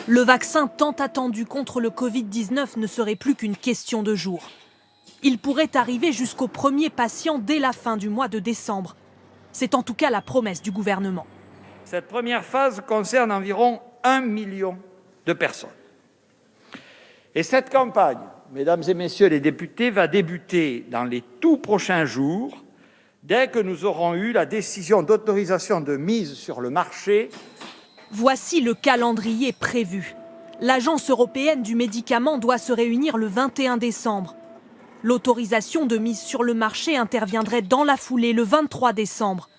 Le vaccin tant attendu contre le Covid-19 ne serait plus qu'une question de jours. Il pourrait arriver jusqu'au premier patient dès la fin du mois de décembre. C'est en tout cas la promesse du gouvernement. Cette première phase concerne environ 1 million de personnes. Et cette campagne, mesdames et messieurs les députés, va débuter dans les tout prochains jours, dès que nous aurons eu la décision d'autorisation de mise sur le marché. Voici le calendrier prévu. L'Agence européenne du médicament doit se réunir le 21 décembre. L'autorisation de mise sur le marché interviendrait dans la foulée le 23 décembre.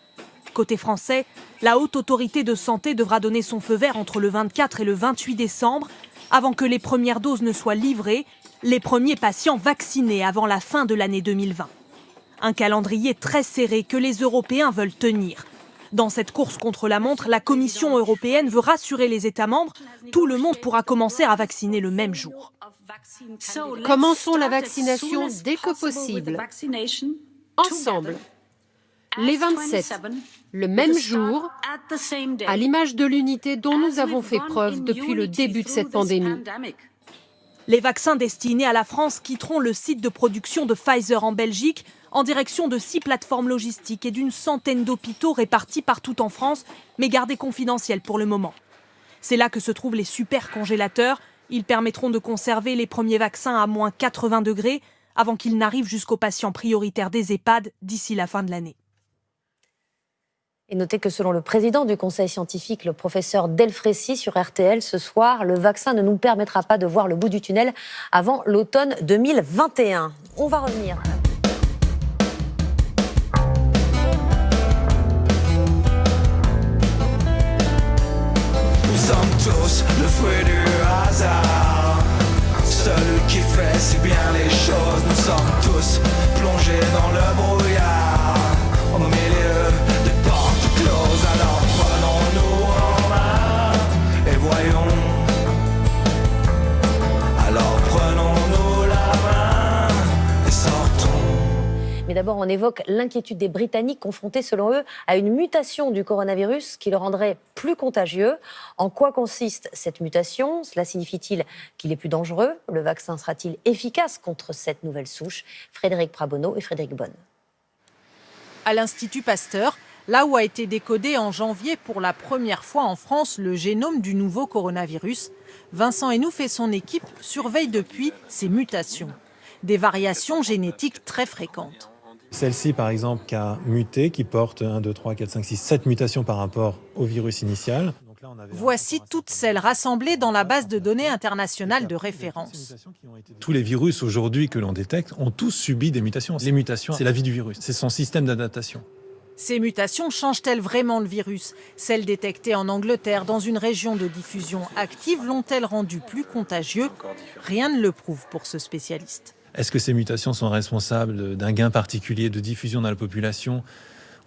Côté français, la Haute Autorité de Santé devra donner son feu vert entre le 24 et le 28 décembre, avant que les premières doses ne soient livrées, les premiers patients vaccinés avant la fin de l'année 2020. Un calendrier très serré que les Européens veulent tenir. Dans cette course contre la montre, la Commission européenne veut rassurer les États membres. Tout le monde pourra commencer à vacciner le même jour. Commençons la vaccination dès que possible. Ensemble. Les 27, le même jour, à l'image de l'unité dont nous avons fait preuve depuis le début de cette pandémie. Les vaccins destinés à la France quitteront le site de production de Pfizer en Belgique en direction de 6 plateformes logistiques et d'une centaine d'hôpitaux répartis partout en France, mais gardés confidentiels pour le moment. C'est là que se trouvent les supercongélateurs. Ils permettront de conserver les premiers vaccins à moins 80 degrés avant qu'ils n'arrivent jusqu'aux patients prioritaires des EHPAD d'ici la fin de l'année. Et notez que selon le président du conseil scientifique, le professeur Delfrécy sur RTL ce soir, le vaccin ne nous permettra pas de voir le bout du tunnel avant l'automne 2021. On va revenir. Nous sommes tous le fruit du hasard. Celui qui fait si bien les choses. Nous sommes tous plongés dans le brouillard. Au milieu des portes closes. Alors prenons-nous en main et voyons. Alors prenons-nous la main et sortons. Mais d'abord, on évoque l'inquiétude des Britanniques confrontés, selon eux, à une mutation du coronavirus qui le rendrait plus contagieux. En quoi consiste cette mutation? Cela signifie-t-il qu'il est plus dangereux? Le vaccin sera-t-il efficace contre cette nouvelle souche? Frédéric Prabonneau et Frédéric Bonne. À l'Institut Pasteur, là où a été décodé en janvier pour la première fois en France le génome du nouveau coronavirus, Vincent Henouf et son équipe surveillent depuis ces mutations. Des variations génétiques très fréquentes. Celle-ci, par exemple, qui a muté, qui porte 1, 2, 3, 4, 5, 6, 7 mutations par rapport au virus initial. Voici toutes celles rassemblées dans la base de données internationale de référence. Tous les virus aujourd'hui que l'on détecte ont tous subi des mutations. Les mutations, c'est la vie du virus, c'est son système d'adaptation. Ces mutations changent-elles vraiment le virus? Celles détectées en Angleterre dans une région de diffusion active l'ont-elles rendu plus contagieux? Rien ne le prouve pour ce spécialiste. Est-ce que ces mutations sont responsables d'un gain particulier de diffusion dans la population?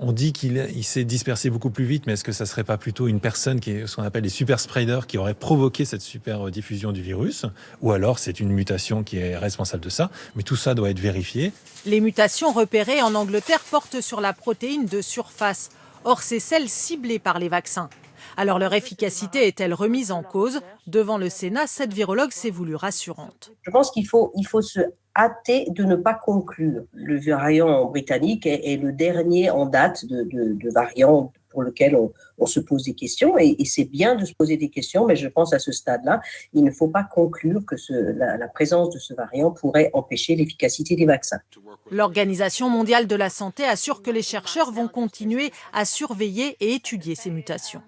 On dit qu'il s'est dispersé beaucoup plus vite, mais est-ce que ça ne serait pas plutôt une personne qui est ce qu'on appelle les super spreaders qui aurait provoqué cette super diffusion du virus? Ou alors c'est une mutation qui est responsable de ça? Mais tout ça doit être vérifié. Les mutations repérées en Angleterre portent sur la protéine de surface. Or, c'est celle ciblée par les vaccins. Alors leur efficacité est-elle remise en cause? Devant le Sénat, cette virologue s'est voulue rassurante. Je pense qu'il faut se hâter de ne pas conclure. Le variant britannique est le dernier en date de variants pour lequel on se pose des questions. Et c'est bien de se poser des questions, mais je pense à ce stade-là, il ne faut pas conclure que la présence de ce variant pourrait empêcher l'efficacité des vaccins. L'Organisation mondiale de la santé assure que les chercheurs vont continuer à surveiller et étudier ces mutations.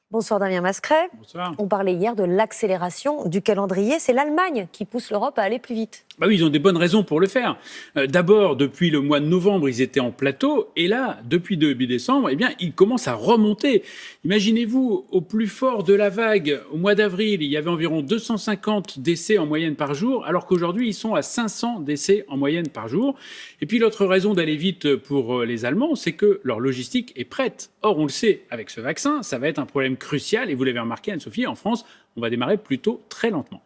Bonsoir Damien Mascret. Bonsoir. On parlait hier de l'accélération du calendrier. C'est l'Allemagne qui pousse l'Europe à aller plus vite. Bah oui, ils ont des bonnes raisons pour le faire. D'abord, depuis le mois de novembre, ils étaient en plateau. Et là, depuis début décembre, eh bien, ils commencent à remonter. Imaginez-vous, au plus fort de la vague, au mois d'avril, il y avait environ 250 décès en moyenne par jour, alors qu'aujourd'hui, ils sont à 500 décès en moyenne par jour. Et puis, l'autre raison d'aller vite pour les Allemands, c'est que leur logistique est prête. Or, on le sait, avec ce vaccin, ça va être un problème crucial. Et vous l'avez remarqué, Anne-Sophie, en France, on va démarrer plutôt très lentement.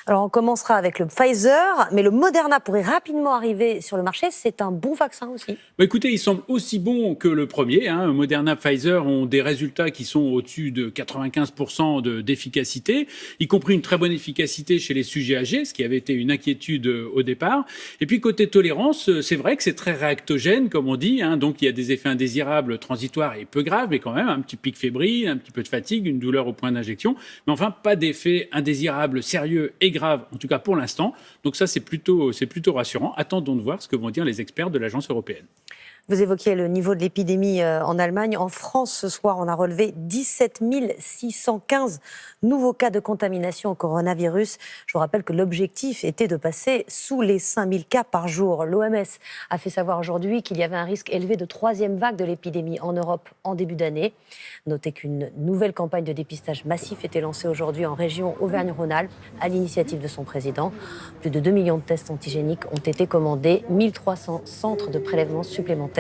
Alors on commencera avec le Pfizer, mais le Moderna pourrait rapidement arriver sur le marché. C'est un bon vaccin aussi. Écoutez, il semble aussi bon que le premier. Moderna, Pfizer ont des résultats qui sont au-dessus de 95% d'efficacité, y compris une très bonne efficacité chez les sujets âgés, ce qui avait été une inquiétude au départ. Et puis côté tolérance, c'est vrai que c'est très réactogène, comme on dit. Donc il y a des effets indésirables transitoires et peu graves, mais quand même un petit pic fébrile, un petit peu de fatigue, une douleur au point d'injection. Mais enfin, pas d'effets indésirables sérieux et grave, en tout cas pour l'instant. Donc ça, c'est plutôt rassurant. Attendons de voir ce que vont dire les experts de l'agence européenne. Vous évoquiez le niveau de l'épidémie en Allemagne. En France, ce soir, on a relevé 17 615 nouveaux cas de contamination au coronavirus. Je vous rappelle que l'objectif était de passer sous les 5000 cas par jour. L'OMS a fait savoir aujourd'hui qu'il y avait un risque élevé de troisième vague de l'épidémie en Europe en début d'année. Notez qu'une nouvelle campagne de dépistage massif était lancée aujourd'hui en région Auvergne-Rhône-Alpes à l'initiative de son président. Plus de 2 millions de tests antigéniques ont été commandés. 1300 centres de prélèvement supplémentaires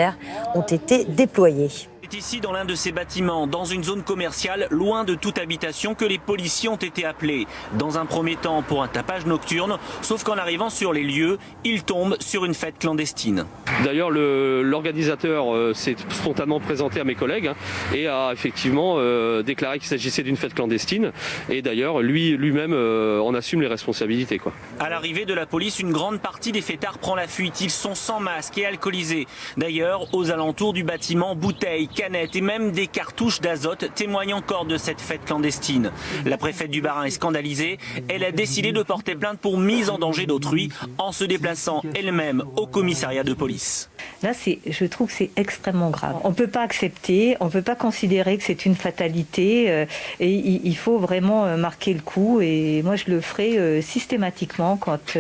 ont été déployés. C'est ici, dans l'un de ces bâtiments, dans une zone commerciale, loin de toute habitation, que les policiers ont été appelés. Dans un premier temps pour un tapage nocturne, sauf qu'en arrivant sur les lieux, ils tombent sur une fête clandestine. D'ailleurs, l'organisateur s'est spontanément présenté à mes collègues et a effectivement déclaré qu'il s'agissait d'une fête clandestine. Et d'ailleurs, lui-même en assume les responsabilités, quoi. À l'arrivée de la police, une grande partie des fêtards prend la fuite. Ils sont sans masque et alcoolisés. D'ailleurs, aux alentours du bâtiment, bouteilles, canettes et même des cartouches d'azote témoignent encore de cette fête clandestine. La préfète du Bas-Rhin est scandalisée. Elle a décidé de porter plainte pour mise en danger d'autrui en se déplaçant elle-même au commissariat de police. Là, je trouve que c'est extrêmement grave. On ne peut pas accepter, on ne peut pas considérer que c'est une fatalité et il faut vraiment marquer le coup. Et moi, je le ferai systématiquement quand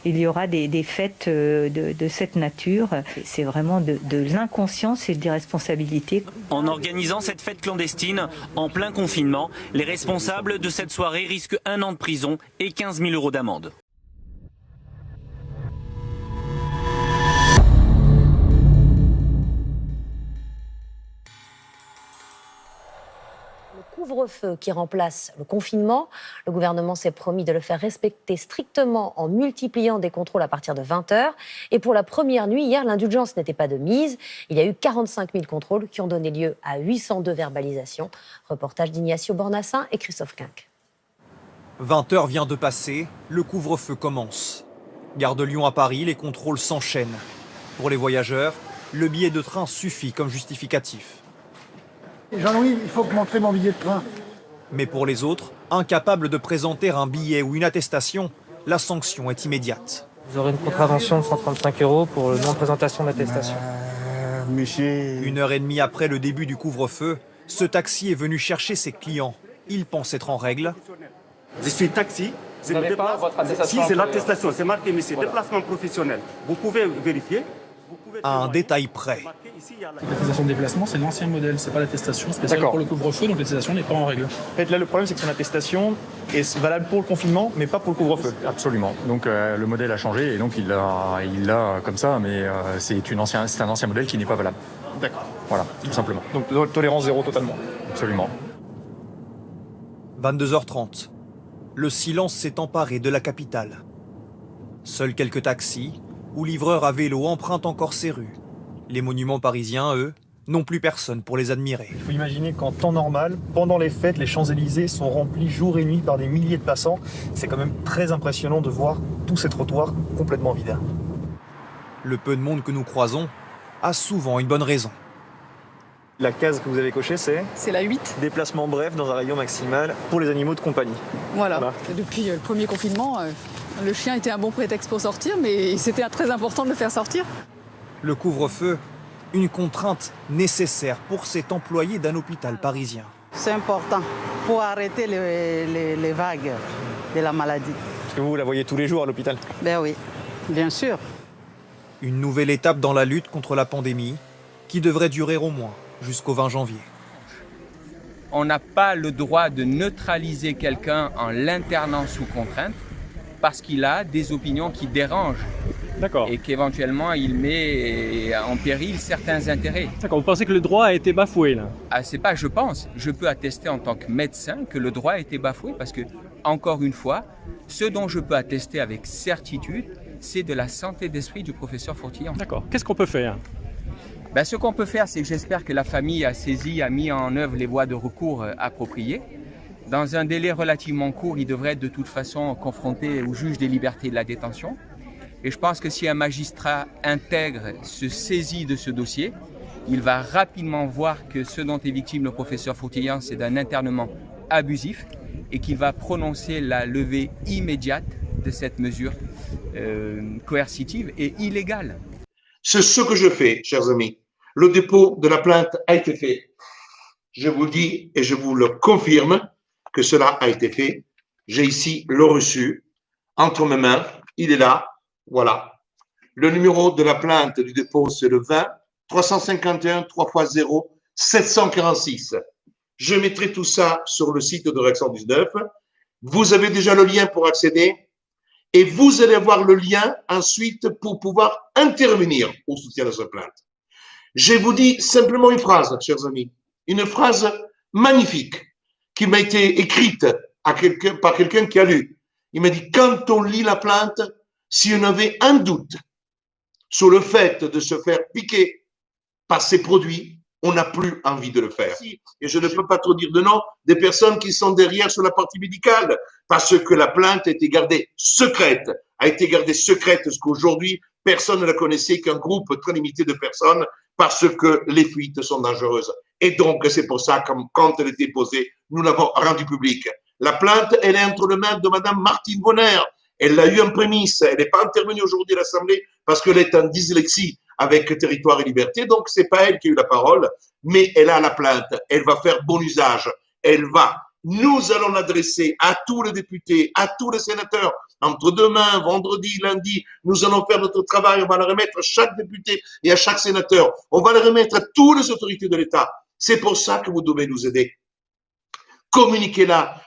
il y aura des fêtes de cette nature. C'est vraiment de l'inconscience et de l'irresponsabilité. En organisant cette fête clandestine, en plein confinement, les responsables de cette soirée risquent 1 an de prison et 15 000 € d'amende. Couvre-feu qui remplace le confinement. Le gouvernement s'est promis de le faire respecter strictement en multipliant des contrôles à partir de 20h. Et pour la première nuit, hier, l'indulgence n'était pas de mise. Il y a eu 45 000 contrôles qui ont donné lieu à 802 verbalisations. Reportage d'Ignacio Bornassin et Christophe Quinck. 20h vient de passer, le couvre-feu commence. Gare de Lyon à Paris, les contrôles s'enchaînent. Pour les voyageurs, le billet de train suffit comme justificatif. Jean-Louis, il faut montrer mon billet de train. Mais pour les autres, incapables de présenter un billet ou une attestation, la sanction est immédiate. Vous aurez une contravention de 135 € pour le non-présentation d'attestation. 1h30 après le début du couvre-feu, ce taxi est venu chercher ses clients. Il pense être en règle. Je suis taxi. Vous n'avez pas votre attestation? Si, c'est l'attestation, c'est marqué ici, voilà. Déplacement professionnel. Vous pouvez vérifier. À un détail près. L'attestation de déplacement, c'est l'ancien modèle, c'est pas l'attestation spéciale pour le couvre-feu, donc l'attestation n'est pas en règle. En fait, là, le problème, c'est que son attestation est valable pour le confinement, mais pas pour le couvre-feu. Absolument. Donc, le modèle a changé et donc il l'a comme ça, mais c'est un ancien modèle qui n'est pas valable. D'accord. Voilà, tout simplement. Donc, tolérance zéro totalement. Absolument. 22h30. Le silence s'est emparé de la capitale. Seuls quelques taxis ou livreurs à vélo empruntent encore ces rues. Les monuments parisiens, eux, n'ont plus personne pour les admirer. Il faut imaginer qu'en temps normal, pendant les fêtes, les Champs-Élysées sont remplis jour et nuit par des milliers de passants. C'est quand même très impressionnant de voir tous ces trottoirs complètement vides. Le peu de monde que nous croisons a souvent une bonne raison. La case que vous avez cochée, c'est la 8. Déplacement bref dans un rayon maximal pour les animaux de compagnie. Voilà. Depuis le premier confinement, le chien était un bon prétexte pour sortir, mais c'était très important de le faire sortir. Le couvre-feu, une contrainte nécessaire pour cet employé d'un hôpital parisien. C'est important pour arrêter les vagues de la maladie. Parce que vous la voyez tous les jours à l'hôpital? Ben oui, bien sûr. Une nouvelle étape dans la lutte contre la pandémie qui devrait durer au moins jusqu'au 20 janvier. On n'a pas le droit de neutraliser quelqu'un en l'internant sous contrainte parce qu'il a des opinions qui dérangent. D'accord. Et qu'éventuellement il met en péril certains intérêts. D'accord, vous pensez que le droit a été bafoué là? Ah, c'est pas je pense, je peux attester en tant que médecin que le droit a été bafoué parce que encore une fois, ce dont je peux attester avec certitude, c'est de la santé d'esprit du professeur Fourtillon. D'accord. Qu'est-ce qu'on peut faire ? Ce qu'on peut faire, c'est que j'espère que la famille a mis en œuvre les voies de recours appropriées. Dans un délai relativement court, il devrait être de toute façon confronté au juge des libertés et de la détention. Et je pense que si un magistrat intègre se saisit de ce dossier, il va rapidement voir que ce dont est victime le professeur Fourtillon, c'est d'un internement abusif et qu'il va prononcer la levée immédiate de cette mesure coercitive et illégale. C'est ce que je fais, chers amis. Le dépôt de la plainte a été fait. Je vous dis et je vous le confirme que cela a été fait. J'ai ici le reçu entre mes mains. Il est là. Voilà. Le numéro de la plainte du dépôt, c'est le 20 351 3x0 746. Je mettrai tout ça sur le site de Réaction 19. Vous avez déjà le lien pour accéder et vous allez avoir le lien ensuite pour pouvoir intervenir au soutien de cette plainte. Je vous dis simplement une phrase, chers amis, une phrase magnifique qui m'a été écrite par quelqu'un qui a lu. Il m'a dit, quand on lit la plainte, si on avait un doute sur le fait de se faire piquer par ces produits, on n'a plus envie de le faire. Et je ne peux pas trop dire de nom des personnes qui sont derrière sur la partie médicale, parce que la plainte a été gardée secrète, parce qu'aujourd'hui, personne ne la connaissait qu'un groupe très limité de personnes, parce que les fuites sont dangereuses. Et donc, c'est pour ça que quand elle était posée, nous l'avons rendue publique. La plainte, elle est entre les mains de Madame Martine Bonner. Elle l'a eu en prémisse. Elle n'est pas intervenue aujourd'hui à l'Assemblée parce qu'elle est en dyslexie avec Territoire et Liberté. Donc, c'est pas elle qui a eu la parole, mais elle a la plainte. Elle va faire bon usage. Nous allons l'adresser à tous les députés, à tous les sénateurs. Entre demain, vendredi, lundi, nous allons faire notre travail. On va le remettre à chaque député et à chaque sénateur. On va le remettre à toutes les autorités de l'État. C'est pour ça que vous devez nous aider. Communiquez-la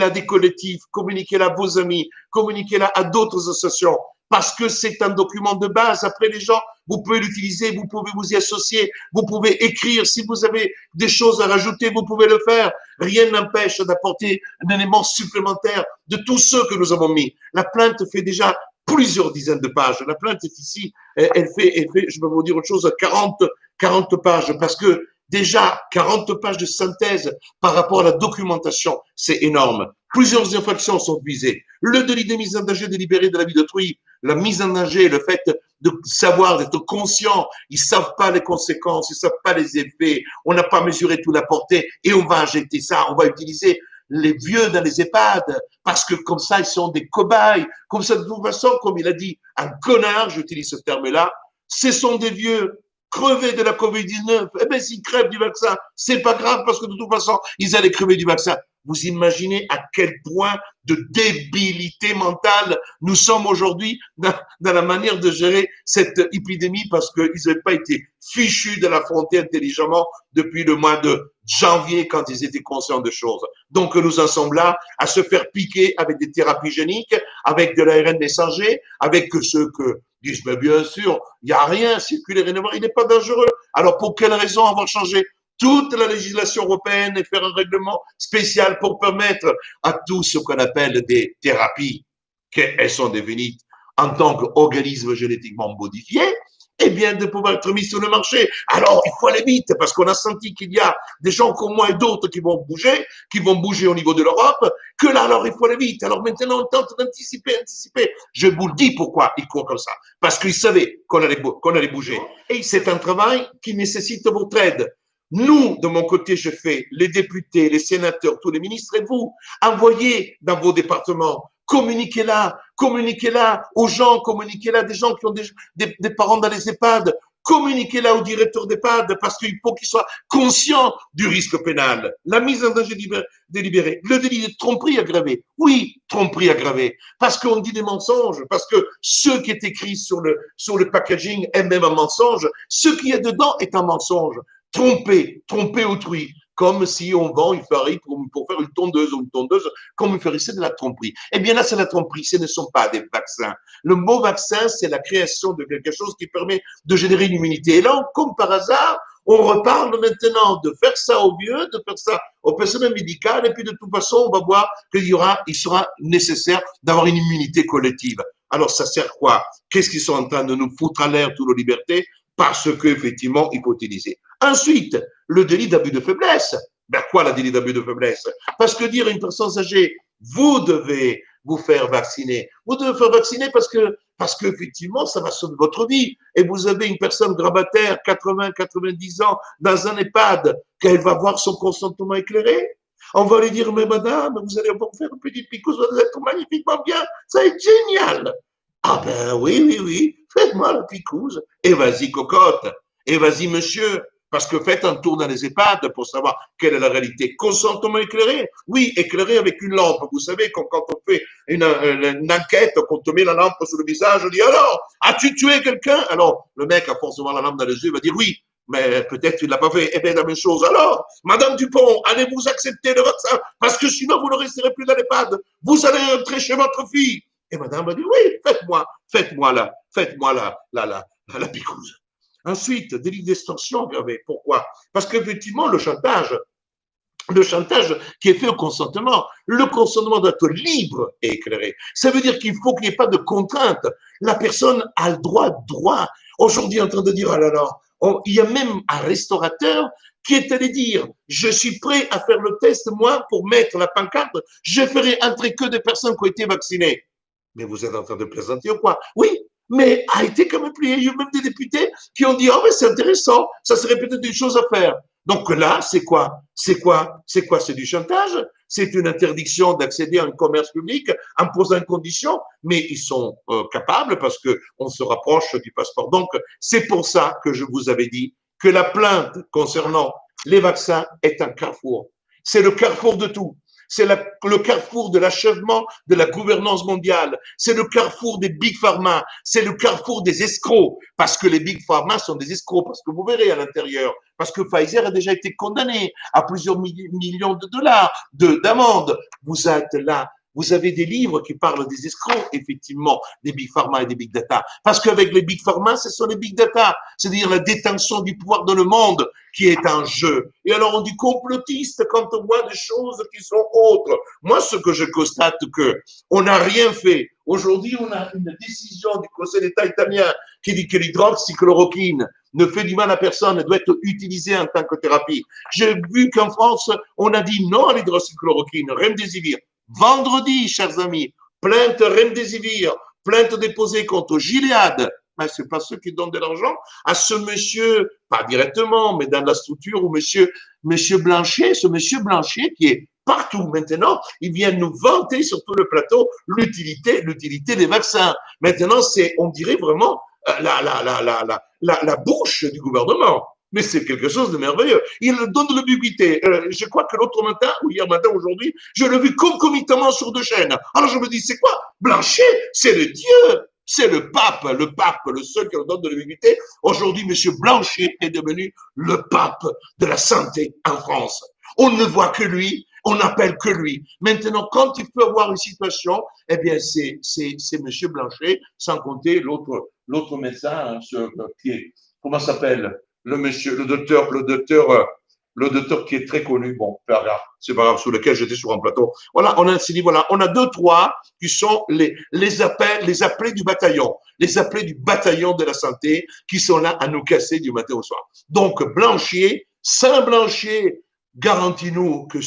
à des collectifs, communiquez-la à vos amis, communiquez-la à d'autres associations. Parce que c'est un document de base. Après, les gens, vous pouvez l'utiliser, vous pouvez vous y associer, vous pouvez écrire. Si vous avez des choses à rajouter, vous pouvez le faire. Rien n'empêche d'apporter un élément supplémentaire de tous ceux que nous avons mis. La plainte fait déjà plusieurs dizaines de pages. La plainte est ici, elle fait, je vais vous dire autre chose, 40 pages. Parce que déjà, 40 pages de synthèse par rapport à la documentation, c'est énorme. Plusieurs infractions sont visées. Le délit de mise en danger délibérée de la vie d'autrui, la mise en danger, le fait de savoir, d'être conscient, ils savent pas les conséquences, ils savent pas les effets, on n'a pas mesuré toute la portée et on va injecter ça, on va utiliser les vieux dans les EHPAD parce que comme ça, ils sont des cobayes. Comme ça, de toute façon, comme il a dit, un connard, j'utilise ce terme-là, ce sont des vieux crevés de la Covid-19, eh bien, s'ils crèvent du vaccin, c'est pas grave parce que de toute façon, ils allaient crever du vaccin. Vous imaginez à quel point de débilité mentale nous sommes aujourd'hui dans la manière de gérer cette épidémie parce qu'ils n'avaient pas été fichus de l'affronter intelligemment depuis le mois de janvier quand ils étaient conscients de choses. Donc, nous en sommes là à se faire piquer avec des thérapies géniques, avec de l'ARN messager, avec ceux que disent, mais bien sûr, il n'y a rien, circulaire, il n'est pas dangereux. Alors, pour quelle raison avoir changé toute la législation européenne et faire un règlement spécial pour permettre à tout ce qu'on appelle des thérapies, qu'elles sont devenues en tant qu'organismes génétiquement modifiés, eh bien, de pouvoir être mis sur le marché. Alors, il faut aller vite, parce qu'on a senti qu'il y a des gens comme moi et d'autres qui vont bouger au niveau de l'Europe, que là, alors, il faut aller vite. Alors, maintenant, on tente d'anticiper. Je vous le dis pourquoi ils courent comme ça. Parce qu'ils savaient qu'on allait bouger. Et c'est un travail qui nécessite votre aide. Nous, de mon côté, je fais les députés, les sénateurs, tous les ministres et vous, envoyez dans vos départements, communiquez-la aux gens, communiquez-la à des gens qui ont des parents dans les EHPAD, communiquez-la au directeur d'EHPAD parce qu'il faut qu'il soit conscient du risque pénal. La mise en danger délibérée, le délit de tromperie aggravée. Oui, tromperie aggravée. Parce qu'on dit des mensonges, parce que ce qui est écrit sur le packaging est même un mensonge. Ce qui est dedans est un mensonge. Tromper autrui, comme si on vend une farine pour faire une tondeuse ou une tondeuse, comme une farine, c'est de la tromperie. Eh bien là, c'est la tromperie, ce ne sont pas des vaccins. Le mot vaccin, c'est la création de quelque chose qui permet de générer une immunité. Et là, comme par hasard, On reparle maintenant de faire ça aux vieux, de faire ça au personnel médical, et puis de toute façon, on va voir il sera nécessaire d'avoir une immunité collective. Alors, ça sert quoi? Qu'est-ce qu'ils sont en train de nous foutre à l'air, toutes nos libertés? Parce qu'effectivement, il faut utiliser. Ensuite, le délit d'abus de faiblesse. Ben quoi, le délit d'abus de faiblesse? Parce que dire à une personne âgée, vous devez vous faire vacciner. Vous devez faire vacciner parce que effectivement, ça va sauver votre vie. Et vous avez une personne grabataire, 80, 90 ans, dans un EHPAD, qu'elle va voir son consentement éclairé. On va lui dire, mais madame, vous allez vous faire une petite picouse, vous allez être magnifiquement bien. Ça va être génial. Ah ben oui, faites-moi la picouse. Et vas-y, cocotte. Et vas-y, monsieur. Parce que faites un tour dans les EHPAD pour savoir quelle est la réalité. Consentement éclairé. Oui, éclairé avec une lampe. Vous savez, quand on fait une enquête, qu'on te met la lampe sur le visage, on dit alors, as-tu tué quelqu'un? Alors, le mec, à force de voir la lampe dans les yeux, va dire oui, mais peut-être tu ne l'as pas fait. Eh bien, la même chose. Alors, Madame Dupont, allez-vous accepter le vaccin? Parce que sinon, vous ne resterez plus dans l'EHPAD. Vous allez rentrer chez votre fille. Et madame va dire oui, faites-moi la picouse. Ensuite, délit d'extorsion, pourquoi? Parce qu'effectivement, le chantage qui est fait au consentement, le consentement doit être libre et éclairé. Ça veut dire qu'il faut qu'il n'y ait pas de contrainte. La personne a le droit. Aujourd'hui, en train de dire, ah là là, il y a même un restaurateur qui est allé dire, je suis prêt à faire le test, moi, pour mettre la pancarte, je ferai entrer que des personnes qui ont été vaccinées. Mais vous êtes en train de plaisanter ou quoi? Oui, mais a été quand même plié. Il y a eu même des députés qui ont dit, oh, mais c'est intéressant, ça serait peut-être une chose à faire. Donc là, c'est quoi? C'est du chantage? C'est une interdiction d'accéder à un commerce public en posant une condition, mais ils sont capables parce que on se rapproche du passeport. Donc, c'est pour ça que je vous avais dit que la plainte concernant les vaccins est un carrefour. C'est le carrefour de tout. C'est le carrefour de l'achèvement de la gouvernance mondiale. C'est le carrefour des big pharma. C'est le carrefour des escrocs. Parce que les big pharma sont des escrocs. Parce que vous verrez à l'intérieur. Parce que Pfizer a déjà été condamné à plusieurs millions de dollars d'amende. Vous êtes là. Vous avez des livres qui parlent des escrocs, effectivement, des big pharma et des big data. Parce qu'avec les big pharma, ce sont les big data. C'est-à-dire la détention du pouvoir dans le monde qui est en jeu. Et alors on dit complotiste quand on voit des choses qui sont autres. Moi, ce que je constate que on n'a rien fait. Aujourd'hui, on a une décision du Conseil d'État italien qui dit que l'hydroxychloroquine ne fait du mal à personne, doit être utilisée en tant que thérapie. J'ai vu qu'en France, on a dit non à l'hydroxychloroquine, remdesivir. Vendredi, chers amis, plainte remdesivir, plainte déposée contre Gilead. Mais c'est pas ceux qui donnent de l'argent à ce monsieur, pas directement, mais dans la structure où monsieur Blanchet, ce monsieur Blanchet qui est partout maintenant, il vient nous vanter sur tout le plateau l'utilité des vaccins. Maintenant, on dirait vraiment la bouche du gouvernement. Mais c'est quelque chose de merveilleux. Il donne de l'ubiquité. Je crois que l'autre matin, ou hier matin, aujourd'hui, je l'ai vu concomitamment sur 2 chaînes. Alors je me dis, c'est quoi? Blanchet, c'est le Dieu. C'est le pape, le seul qui leur donne de l'ubiquité. Aujourd'hui, monsieur Blanchet est devenu le pape de la santé en France. On ne voit que lui, on n'appelle que lui. Maintenant, quand il peut avoir une situation, eh bien, c'est monsieur Blanchet, sans compter l'autre médecin, qui est, comment s'appelle? Le docteur qui est très connu, bon, c'est pas grave, sur lequel j'étais sur un plateau. Voilà, on a 2, 3 qui sont les appelés du bataillon, les appelés du bataillon de la santé qui sont là à nous casser du matin au soir. Donc, Blanchet, Saint-Blanchet, garantis-nous que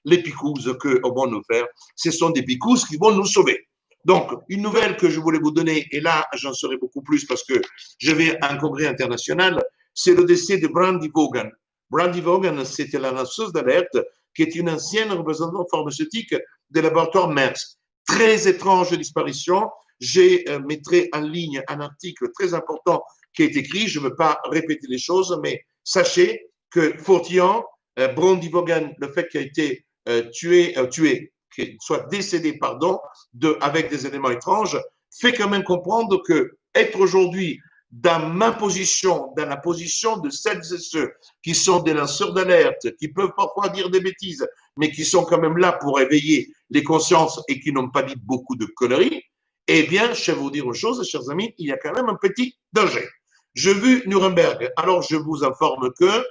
les picouses que vont nous faire, ce sont des picouses qui vont nous sauver. Donc, une nouvelle que je voulais vous donner, et là, j'en saurai beaucoup plus parce que je vais à un congrès international, c'est le décès de Brandy Vaughan. Brandy Vaughan, c'était la lanceuse d'alerte qui est une ancienne représentante pharmaceutique des laboratoires Merck. Très étrange disparition. Je mettrai en ligne un article très important qui est écrit. Je ne veux pas répéter les choses, mais sachez que Fortian, Brandy Vaughan, le fait qu'il a été tué, qu'il soit décédé, avec des éléments étranges, fait quand même comprendre que être aujourd'hui dans ma position, dans la position de celles et ceux qui sont des lanceurs d'alerte, qui peuvent parfois dire des bêtises, mais qui sont quand même là pour éveiller les consciences et qui n'ont pas dit beaucoup de conneries, eh bien, je vais vous dire une chose, chers amis, il y a quand même un petit danger. J'ai vu Nuremberg. Alors, je vous informe que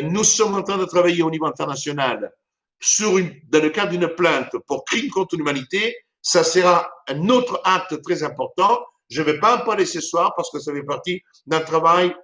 nous sommes en train de travailler au niveau international dans le cadre d'une plainte pour crime contre l'humanité. Ça sera un autre acte très important. Je ne vais pas en parler ce soir parce que ça fait partie d'un travail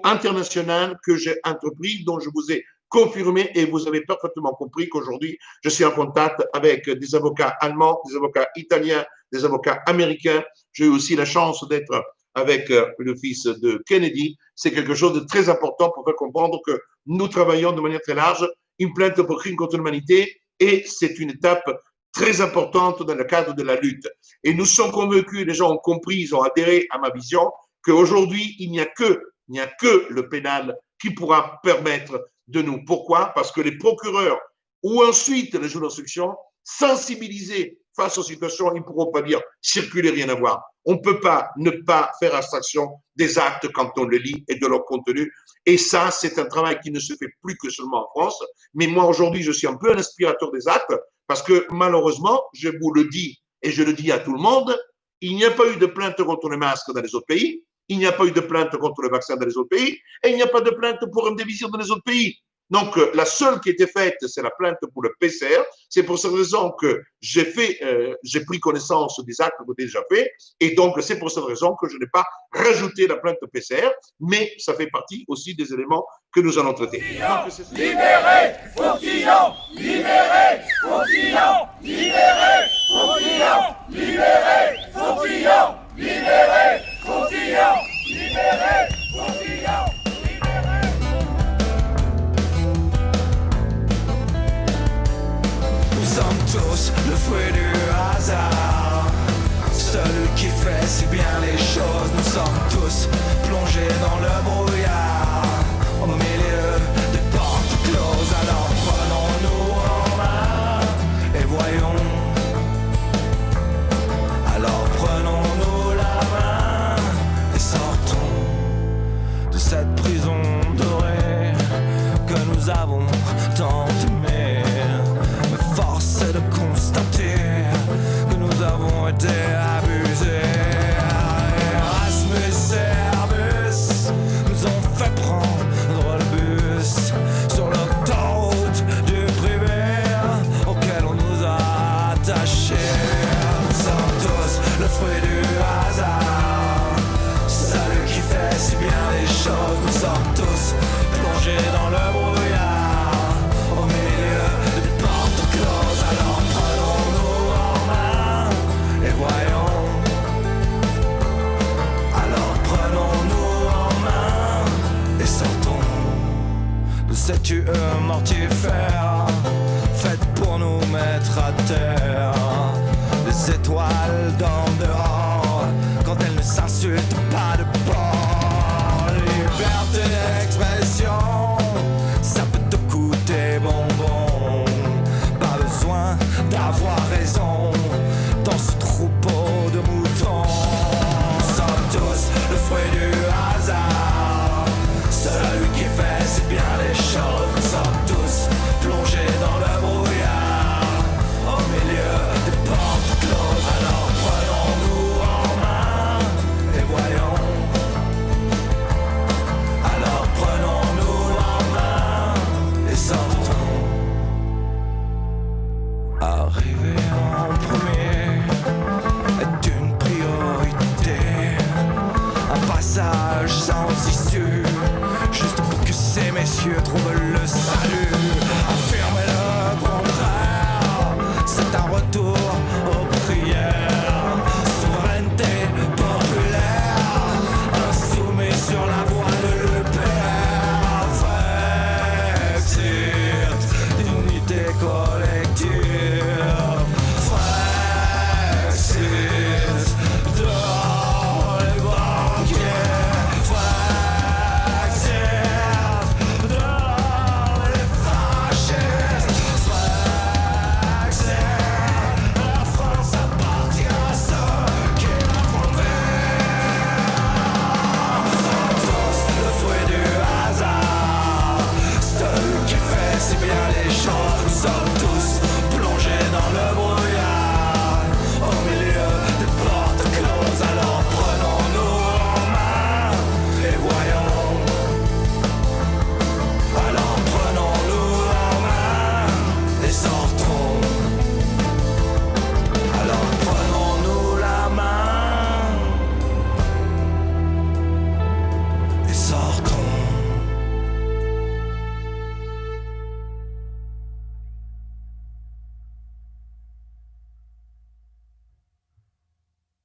international que j'ai entrepris, dont je vous ai confirmé, et vous avez parfaitement compris qu'aujourd'hui, je suis en contact avec des avocats allemands, des avocats italiens, des avocats américains. J'ai eu aussi la chance d'être avec le fils de Kennedy. C'est quelque chose de très important pour faire comprendre que nous travaillons de manière très large une plainte pour crime contre l'humanité, et c'est une étape très importante dans le cadre de la lutte. Et nous sommes convaincus, les gens ont compris, ils ont adhéré à ma vision, qu'aujourd'hui, il n'y a que le pénal qui pourra permettre de nous. Pourquoi? Parce que les procureurs ou ensuite les juges d'instruction, sensibilisés face aux situations, ils ne pourront pas dire circuler, rien à voir. On ne peut pas ne pas faire abstraction des actes quand on les lit et de leur contenu. Et ça, c'est un travail qui ne se fait plus que seulement en France. Mais moi, aujourd'hui, je suis un peu un aspirateur des actes parce que malheureusement, je vous le dis et je le dis à tout le monde, il n'y a pas eu de plainte contre le masque dans les autres pays. Il n'y a pas eu de plainte contre le vaccin dans les autres pays et il n'y a pas de plainte pour remdesivir dans les autres pays. Donc, la seule qui a été faite, c'est la plainte pour le PCR. C'est pour cette raison que j'ai pris connaissance des actes que j'ai déjà faits. Et donc, c'est pour cette raison que je n'ai pas rajouté la plainte PCR. Mais ça fait partie aussi des éléments que nous allons traiter. Libérez Fauquillon! Libérez Fauquillon! Libérez Fauquillon! Libérez Fauquillon! Libérez Fauquillon! Libérez Fauquillon! Nous sommes tous le fruit du hasard. Celui qui fait si bien les choses. Nous sommes tous plongés dans le brouillard, au milieu des portes closes. Alors prenons-nous en main et voyons. Alors prenons-nous la main et sortons de cette prison dorée que nous avons tant aimée. Mais force est de constater que nous avons été abusés. Erasmus et Airbus nous ont fait prendre le bus sur l'autoroute du privé auquel on nous a attachés. Nous sommes tous le fruit du hasard, celui qui fait si bien les choses. Nous sommes tous plongés dans le brouillard, au milieu des portes closes. Alors prenons-nous en main et voyons. Alors prenons-nous en main et sortons de cette tue mortifère faite pour nous mettre à terre. Des étoiles d'en dehors quand elles ne s'insultent pas de bord. Liberté d'expression, ça peut te coûter bonbon. Pas besoin d'avoir raison dans ce troupeau de moutons. Nous sommes tous le fruit du hasard, celui qui fait si bien les choses. Nous sommes tous plongés dans le brouillard, au milieu des portes closes. Alors prenons-nous en main et voyons. Alors prenons-nous en main et sortons. Arriver en premier est une priorité. Un passage sans issue, juste pour que ces messieurs trouvent